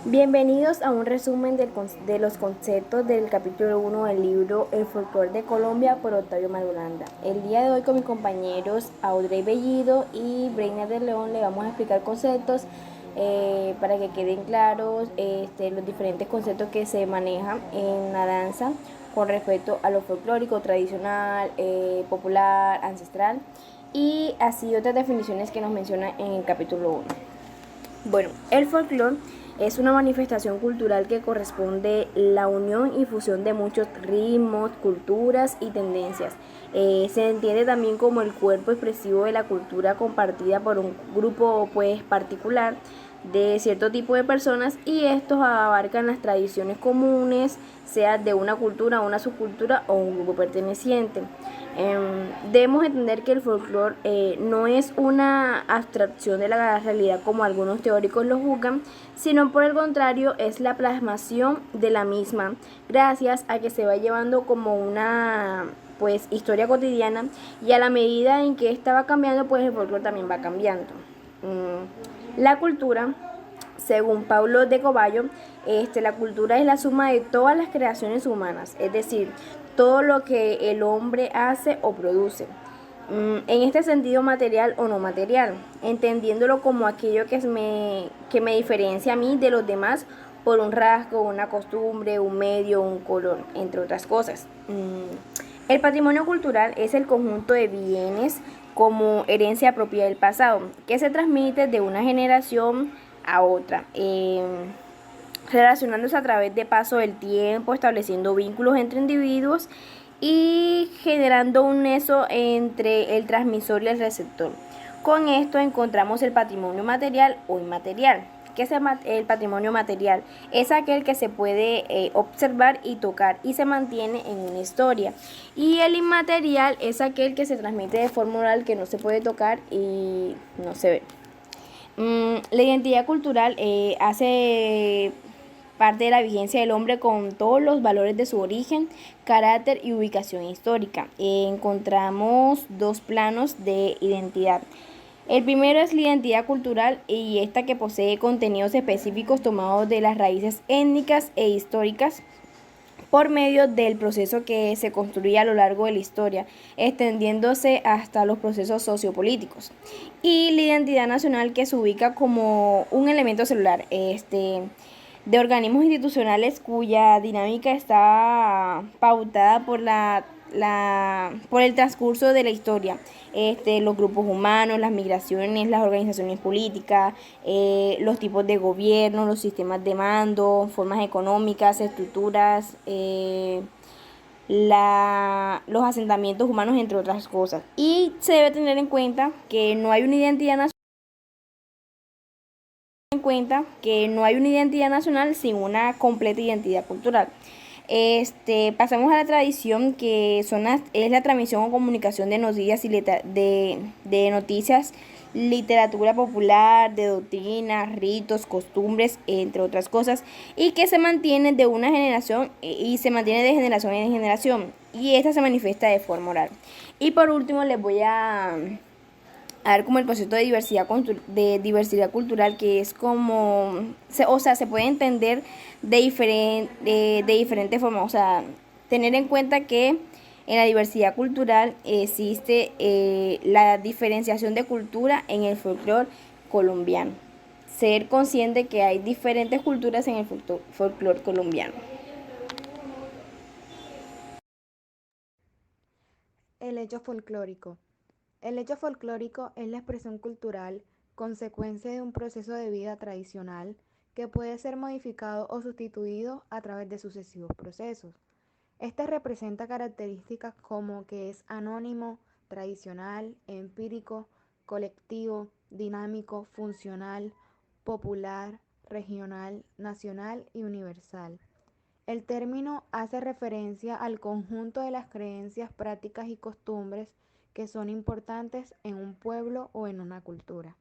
Bienvenidos a un resumen de los conceptos del capítulo 1 del libro El folclore de Colombia por Octavio Marulanda. El día de hoy con mis compañeros Audrey Bellido y Breina de León le vamos a explicar conceptos para que queden claros los diferentes conceptos que se manejan en la danza con respecto a lo folclórico, tradicional, popular, ancestral y así otras definiciones que nos menciona en el capítulo 1. Bueno, el folclore es una manifestación cultural que corresponde la unión y fusión de muchos ritmos, culturas y tendencias. Se entiende también como el cuerpo expresivo de la cultura compartida por un grupo particular de cierto tipo de personas, y estos abarcan las tradiciones comunes, sea de una cultura, una subcultura o un grupo perteneciente. Debemos entender que el folclore no es una abstracción de la realidad como algunos teóricos lo juzgan, sino por el contrario es la plasmación de la misma, gracias a que se va llevando como una historia cotidiana, y a la medida en que esta va cambiando, pues el folclore también va cambiando. La cultura, según Paulo de Coballo, la cultura es la suma de todas las creaciones humanas, es decir, todo lo que el hombre hace o produce. En este sentido material o no material, entendiéndolo como aquello que me diferencia a mí de los demás por un rasgo, una costumbre, un medio, un color, entre otras cosas. El patrimonio cultural es el conjunto de bienes como herencia propia del pasado, que se transmite de una generación a otra, relacionándose a través de paso del tiempo, estableciendo vínculos entre individuos y generando un nexo entre el transmisor y el receptor. Con esto encontramos el patrimonio material o inmaterial. ¿Qué es el patrimonio material? Es aquel que se puede observar y tocar y se mantiene en una historia. Y el inmaterial es aquel que se transmite de forma oral, que no se puede tocar y no se ve. La identidad cultural hace parte de la vigencia del hombre con todos los valores de su origen, carácter y ubicación histórica. Encontramos dos planos de identidad. El primero es la identidad cultural, y esta que posee contenidos específicos tomados de las raíces étnicas e históricas por medio del proceso que se construye a lo largo de la historia, extendiéndose hasta los procesos sociopolíticos. Y la identidad nacional, que se ubica como un elemento celular de organismos institucionales cuya dinámica está pautada por el transcurso de la historia, los grupos humanos, las migraciones, las organizaciones políticas, los tipos de gobierno, los sistemas de mando, formas económicas, estructuras, los asentamientos humanos, entre otras cosas. Y se debe tener en cuenta que no hay una identidad nacional sin una completa identidad cultural. Pasamos a la tradición, que es la transmisión o comunicación de noticias de noticias, literatura popular, de doctrinas, ritos, costumbres, entre otras cosas, y que se mantiene de una generación y se mantiene de generación en generación, y esta se manifiesta de forma oral. Y por último les voy a ver como el concepto de diversidad cultural, que es como, se puede entender de diferentes formas, o sea, tener en cuenta que en la diversidad cultural existe la diferenciación de cultura en el folclore colombiano. Ser consciente que hay diferentes culturas en el folclore colombiano. El hecho folclórico. El hecho folclórico es la expresión cultural consecuencia de un proceso de vida tradicional que puede ser modificado o sustituido a través de sucesivos procesos. Este representa características como que es anónimo, tradicional, empírico, colectivo, dinámico, funcional, popular, regional, nacional y universal. El término hace referencia al conjunto de las creencias, prácticas y costumbres que son importantes en un pueblo o en una cultura.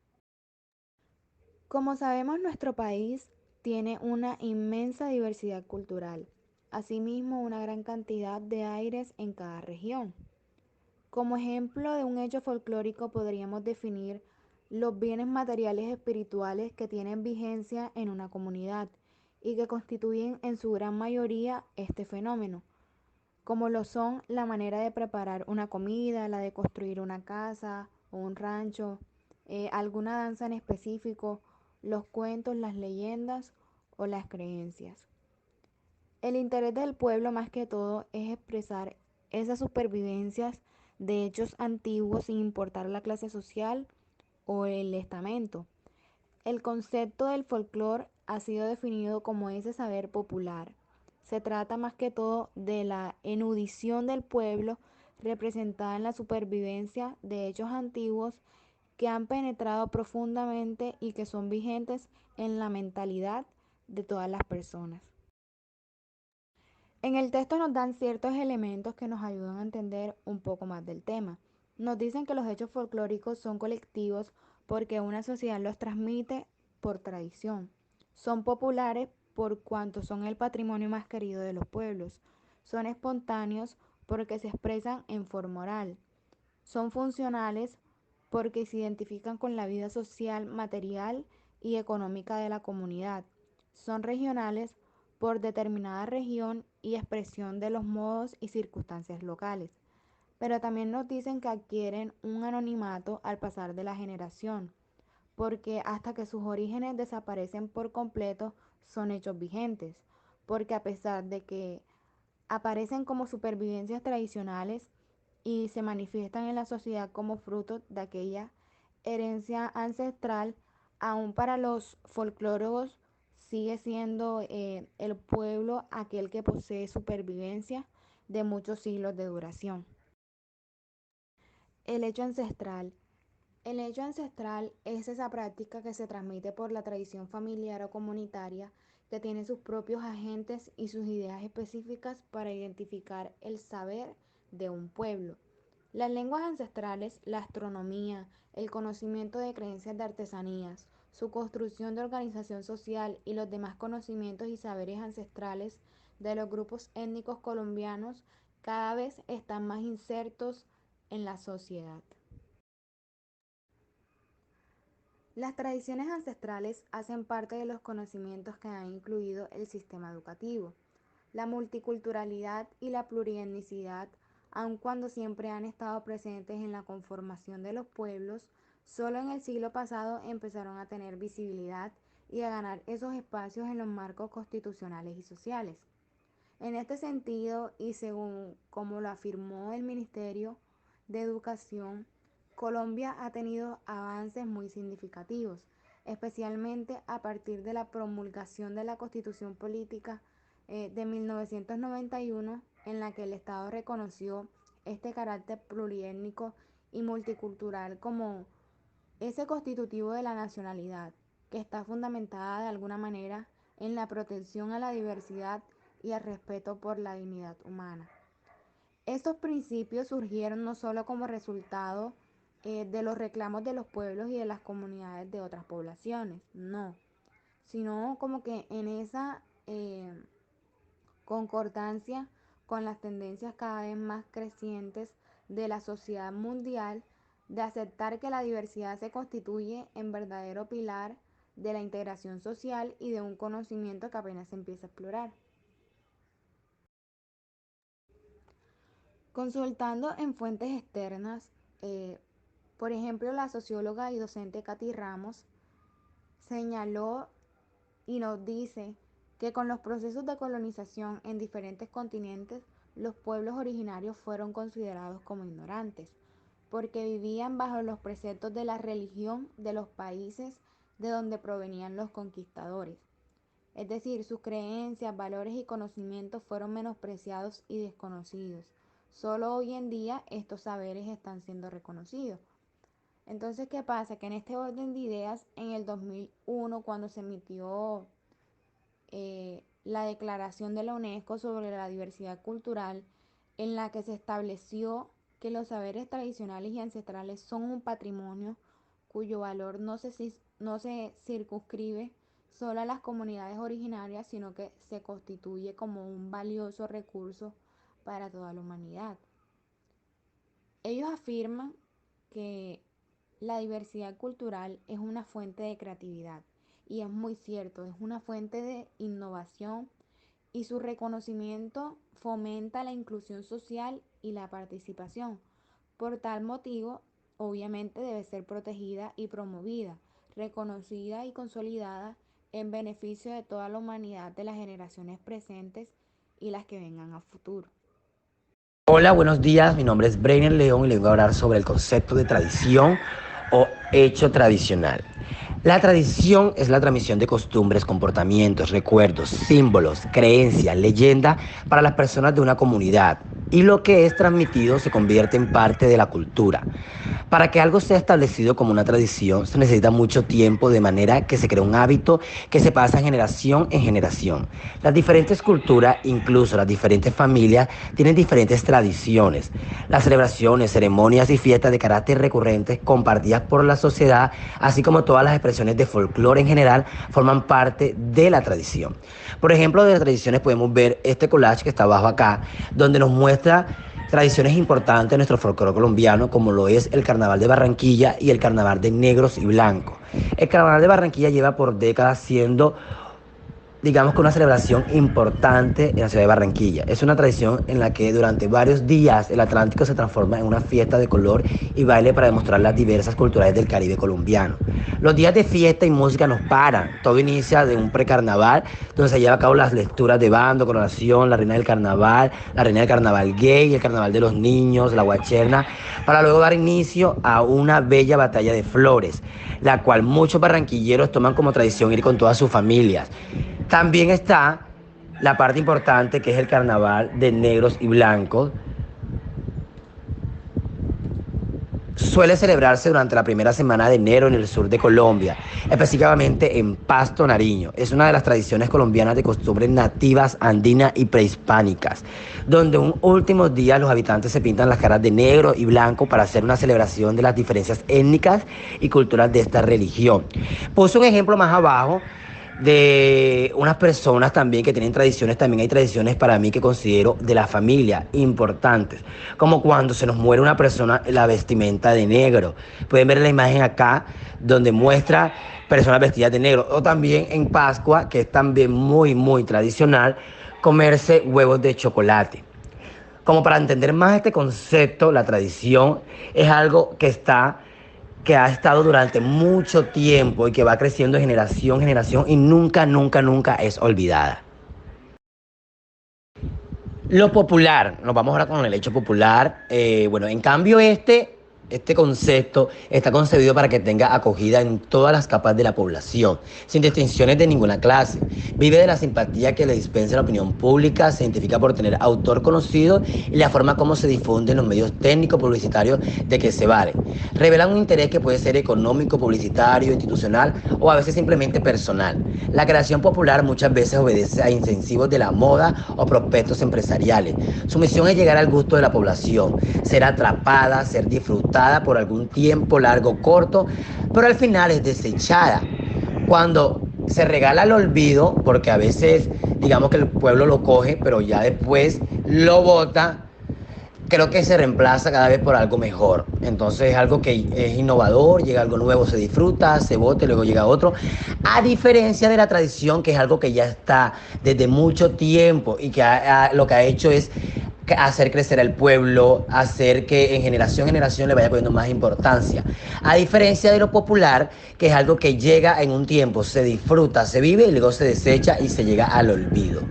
Como sabemos, nuestro país tiene una inmensa diversidad cultural, asimismo una gran cantidad de aires en cada región. Como ejemplo de un hecho folclórico podríamos definir los bienes materiales espirituales que tienen vigencia en una comunidad y que constituyen en su gran mayoría este fenómeno, como lo son la manera de preparar una comida, la de construir una casa o un rancho, alguna danza en específico, los cuentos, las leyendas o las creencias. El interés del pueblo más que todo es expresar esas supervivencias de hechos antiguos sin importar la clase social o el estamento. El concepto del folclore ha sido definido como ese saber popular. Se trata más que todo de la erudición del pueblo representada en la supervivencia de hechos antiguos que han penetrado profundamente y que son vigentes en la mentalidad de todas las personas. En el texto nos dan ciertos elementos que nos ayudan a entender un poco más del tema. Nos dicen que los hechos folclóricos son colectivos porque una sociedad los transmite por tradición. Son populares por cuanto son el patrimonio más querido de los pueblos. Son espontáneos porque se expresan en forma oral. Son funcionales porque se identifican con la vida social, material y económica de la comunidad. Son regionales por determinada región y expresión de los modos y circunstancias locales. Pero también nos dicen que adquieren un anonimato al pasar de la generación, porque hasta que sus orígenes desaparecen por completo son hechos vigentes, porque a pesar de que aparecen como supervivencias tradicionales y se manifiestan en la sociedad como fruto de aquella herencia ancestral, aún para los folclóricos sigue siendo el pueblo aquel que posee supervivencia de muchos siglos de duración. El hecho ancestral. El hecho ancestral es esa práctica que se transmite por la tradición familiar o comunitaria que tiene sus propios agentes y sus ideas específicas para identificar el saber de un pueblo. Las lenguas ancestrales, la astronomía, el conocimiento de creencias de artesanías, su construcción de organización social y los demás conocimientos y saberes ancestrales de los grupos étnicos colombianos cada vez están más insertos en la sociedad. Las tradiciones ancestrales hacen parte de los conocimientos que han incluido el sistema educativo. La multiculturalidad y la plurietnicidad, aun cuando siempre han estado presentes en la conformación de los pueblos, solo en el siglo pasado empezaron a tener visibilidad y a ganar esos espacios en los marcos constitucionales y sociales. En este sentido, y según como lo afirmó el Ministerio de Educación, Colombia ha tenido avances muy significativos, especialmente a partir de la promulgación de la Constitución Política de 1991, en la que el Estado reconoció este carácter pluriétnico y multicultural como ese constitutivo de la nacionalidad, que está fundamentada de alguna manera en la protección a la diversidad y al respeto por la dignidad humana. Estos principios surgieron no solo como resultado de los reclamos de los pueblos y de las comunidades de otras poblaciones, no, sino como que en esa concordancia con las tendencias cada vez más crecientes de la sociedad mundial de aceptar que la diversidad se constituye en verdadero pilar de la integración social y de un conocimiento que apenas se empieza a explorar. Consultando en fuentes externas, eh, por ejemplo, la socióloga y docente Katy Ramos señaló y nos dice que con los procesos de colonización en diferentes continentes, los pueblos originarios fueron considerados como ignorantes, porque vivían bajo los preceptos de la religión de los países de donde provenían los conquistadores. Es decir, sus creencias, valores y conocimientos fueron menospreciados y desconocidos. Solo hoy en día estos saberes están siendo reconocidos. Entonces, ¿qué pasa? Que en este orden de ideas, en el 2001, cuando se emitió la declaración de la UNESCO sobre la diversidad cultural, en la que se estableció que los saberes tradicionales y ancestrales son un patrimonio cuyo valor no se circunscribe solo a las comunidades originarias, sino que se constituye como un valioso recurso para toda la humanidad. Ellos afirman que la diversidad cultural es una fuente de creatividad Y es muy cierto, es una fuente de innovación y su reconocimiento fomenta la inclusión social y la participación. Por tal motivo, obviamente debe ser protegida y promovida, reconocida y consolidada en beneficio de toda la humanidad, de las generaciones presentes y las que vengan a futuro. Hola, buenos días. Mi nombre es Breiner León y les voy a hablar sobre el concepto de tradición o hecho tradicional. La tradición es la transmisión de costumbres, comportamientos, recuerdos, símbolos, creencias, leyenda para las personas de una comunidad. Y lo que es transmitido se convierte en parte de la cultura. Para que algo sea establecido como una tradición se necesita mucho tiempo, de manera que se crea un hábito que se pasa generación en generación. Las diferentes culturas, incluso las diferentes familias, tienen diferentes tradiciones. Las celebraciones, ceremonias y fiestas de carácter recurrente compartidas por la sociedad, así como todas las expresiones de folclore en general, forman parte de la tradición. Por ejemplo, de las tradiciones podemos ver este collage que está abajo acá, donde nos muestra tradiciones importantes de nuestro folclore colombiano, como lo es el Carnaval de Barranquilla y el Carnaval de Negros y Blancos. El Carnaval de Barranquilla lleva por décadas siendo, digamos, que una celebración importante en la ciudad de Barranquilla. Es una tradición en la que durante varios días el Atlántico se transforma en una fiesta de color y baile para demostrar las diversas culturas del Caribe colombiano. Los días de fiesta y música nos paran. Todo inicia de un precarnaval, donde se lleva a cabo las lecturas de bando, coronación, la reina del carnaval gay, el carnaval de los niños, la guacherna, para luego dar inicio a una bella batalla de flores, la cual muchos barranquilleros toman como tradición ir con todas sus familias. También está la parte importante, que es el Carnaval de Negros y Blancos. Suele celebrarse durante la primera semana de enero en el sur de Colombia, específicamente en Pasto, Nariño. Es una de las tradiciones colombianas de costumbres nativas, andinas y prehispánicas, donde un último día los habitantes se pintan las caras de negro y blanco para hacer una celebración de las diferencias étnicas y culturales de esta religión. Puse un ejemplo más abajo de unas personas también que tienen tradiciones. También hay tradiciones para mí que considero de la familia importantes, como cuando se nos muere una persona, la vestimenta de negro. Pueden ver la imagen acá donde muestra personas vestidas de negro, o también en Pascua, que es también muy tradicional, comerse huevos de chocolate. Como para entender más este concepto, la tradición es algo que ha estado durante mucho tiempo y que va creciendo de generación en generación y nunca es olvidada. Lo popular, nos vamos ahora con el hecho popular. Bueno, en cambio este concepto está concebido para que tenga acogida en todas las capas de la población, sin distinciones de ninguna clase. Vive de la simpatía que le dispensa la opinión pública, se identifica por tener autor conocido y la forma como se difunde en los medios técnicos publicitarios de que se vale. Revelan un interés que puede ser económico, publicitario, institucional o a veces simplemente personal. La creación popular muchas veces obedece a incentivos de la moda o prospectos empresariales. Su misión es llegar al gusto de la población, ser atrapada, ser disfrutada por algún tiempo largo o corto, pero al final es desechada. Cuando se regala al olvido, porque a veces digamos que el pueblo lo coge, pero ya después lo bota, creo que se reemplaza cada vez por algo mejor. Entonces es algo que es innovador, llega algo nuevo, se disfruta, se bota y luego llega otro. A diferencia de la tradición, que es algo que ya está desde mucho tiempo y que lo que ha hecho es hacer crecer al pueblo, hacer que en generación le vaya poniendo más importancia. A diferencia de lo popular, que es algo que llega en un tiempo, se disfruta, se vive y luego se desecha y se llega al olvido.